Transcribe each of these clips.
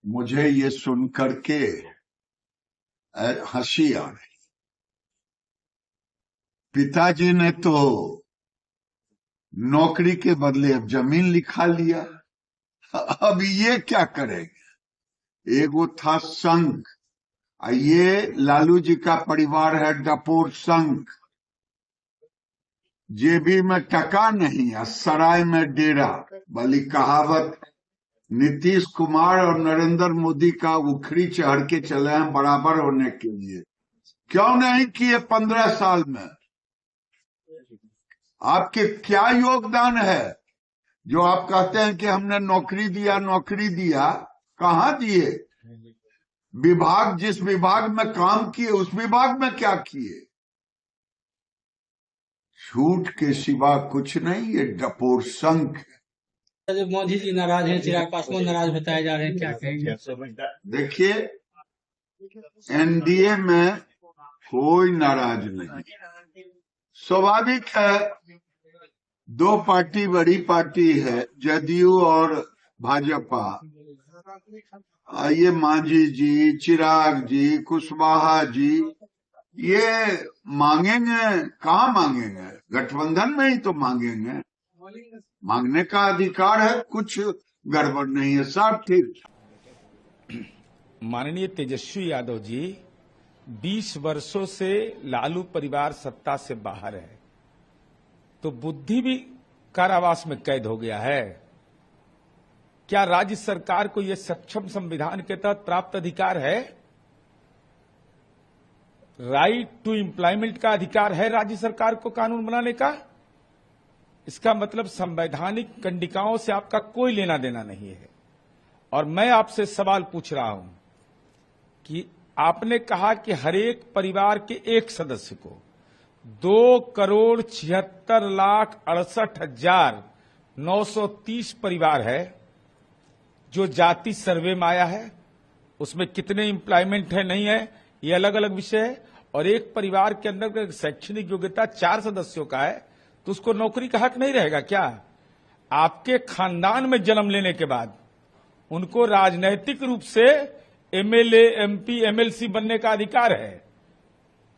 मुझे ये सुन करके हंसी आ रही। पिताजी ने तो नौकरी के बदले अब जमीन लिखा लिया। अब ये क्या करेंगे? एगो था संघ, ये लालू जी का परिवार है डपोर संघ। जेबी में टका नहीं है, सराय में डेरा वाली कहावत नीतीश कुमार और नरेंद्र मोदी का उखड़ी चढ़ के चले हैं बराबर होने के लिए। क्यों नहीं किए 15 साल में? आपके क्या योगदान है जो आप कहते हैं कि हमने नौकरी दिया? कहां दिए? विभाग, जिस विभाग में काम किए उस विभाग में क्या किए? झूठ के सिवा कुछ नहीं। ये डपोर संघ। मोदी जी नाराज हैं, चिराग पासवान नाराज बताए जा रहे हैं, क्या कहेंगे? देखिए, एनडीए में कोई नाराज नहीं। स्वाभाविक है, दो पार्टी बड़ी पार्टी है, जदयू और भाजपा। ये मांझी जी, चिराग जी, कुशवाहा जी ये मांगेंगे। कहाँ मांगेंगे? गठबंधन में ही तो मांगेंगे। मांगने का अधिकार है, कुछ गड़बड़ नहीं है, सब ठीक। माननीय तेजस्वी यादव जी, 20 वर्षों से लालू परिवार सत्ता से बाहर है, तो बुद्धि भी कारावास में कैद हो गया है। क्या राज्य सरकार को यह सक्षम संविधान के तहत प्राप्त अधिकार है? राइट टू एम्प्लॉयमेंट का अधिकार है राज्य सरकार को कानून बनाने का? इसका मतलब संवैधानिक कंडिकाओं से आपका कोई लेना देना नहीं है। और मैं आपसे सवाल पूछ रहा हूं कि आपने कहा कि हरेक परिवार के एक सदस्य को 2,76,68,930 परिवार है जो जाति सर्वे में आया है। उसमें कितने एम्प्लॉयमेंट है नहीं है ये अलग अलग विषय है। और एक परिवार के अंदर शैक्षणिक योग्यता 4 सदस्यों का है तो उसको नौकरी का हक नहीं रहेगा क्या? आपके खानदान में जन्म लेने के बाद उनको राजनैतिक रूप से एमएलए, एमपी, एमएलसी बनने का अधिकार है।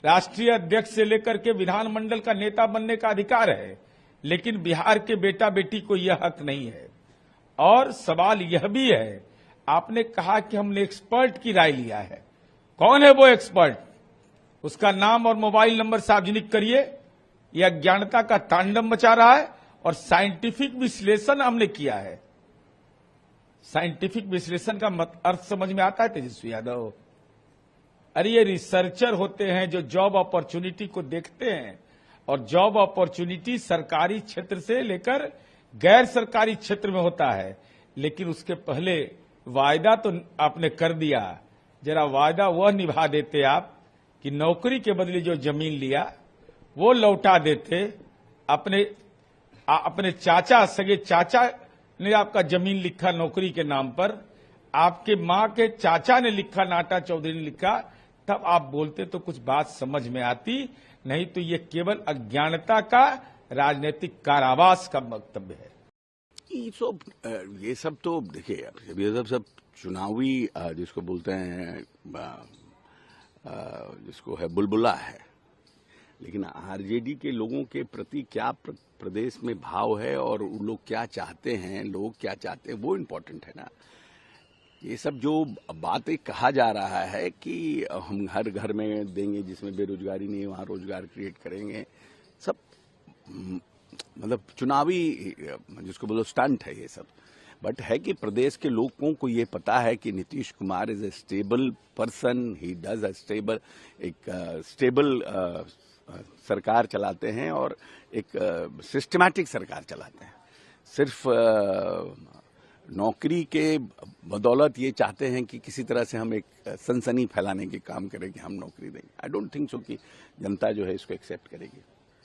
राष्ट्रीय अध्यक्ष से लेकर के विधानमंडल का नेता बनने का अधिकार है। लेकिन बिहार के बेटा बेटी को यह हक नहीं है। और सवाल यह भी है, आपने कहा कि हमने एक्सपर्ट की राय लिया है। कौन है वो एक्सपर्ट? उसका नाम और मोबाइल नंबर सार्वजनिक करिए। यह अज्ञानता का तांडव मचा रहा है। और साइंटिफिक विश्लेषण हमने किया है। साइंटिफिक विश्लेषण का अर्थ समझ में आता है तेजस्वी यादव? अरे ये रिसर्चर होते हैं जो जॉब अपॉर्चुनिटी को देखते हैं। और जॉब अपॉर्चुनिटी सरकारी क्षेत्र से लेकर गैर सरकारी क्षेत्र में होता है। लेकिन उसके पहले वायदा तो आपने कर दिया। जरा वायदा वह निभा देते आप कि नौकरी के बदले जो जमीन लिया वो लौटा देते। अपने चाचा, सगे चाचा ने आपका जमीन लिखा नौकरी के नाम पर, आपके मां के चाचा ने लिखा, नाटा चौधरी ने लिखा, तब आप बोलते तो कुछ बात समझ में आती। नहीं तो ये केवल अज्ञानता का राजनीतिक कारावास का वक्तव्य है। ये सब तो देखिए, ये सब चुनावी जिसको बोलते हैं, जिसको है बुलबुला है। लेकिन आरजेडी के लोगों के प्रति क्या प्रदेश में भाव है और वो लोग क्या चाहते हैं, लोग क्या चाहते हैं, वो इम्पोर्टेंट है ना। ये सब जो बातें कहा जा रहा है कि हम हर घर में देंगे जिसमें बेरोजगारी नहीं है वहां रोजगार क्रिएट करेंगे, सब मतलब चुनावी जिसको बोलो स्टंट है ये सब। बट है कि प्रदेश के लोगों को ये पता है कि Nitish Kumar is a stable person, he does a stable, एक स्टेबल सरकार चलाते हैं और एक सिस्टमैटिक सरकार चलाते हैं। सिर्फ नौकरी के बदौलत ये चाहते हैं कि किसी तरह से हम एक सनसनी फैलाने के काम करें कि हम नौकरी देंगे। आई डोंट थिंक सो कि जनता जो है इसको एक्सेप्ट करेगी।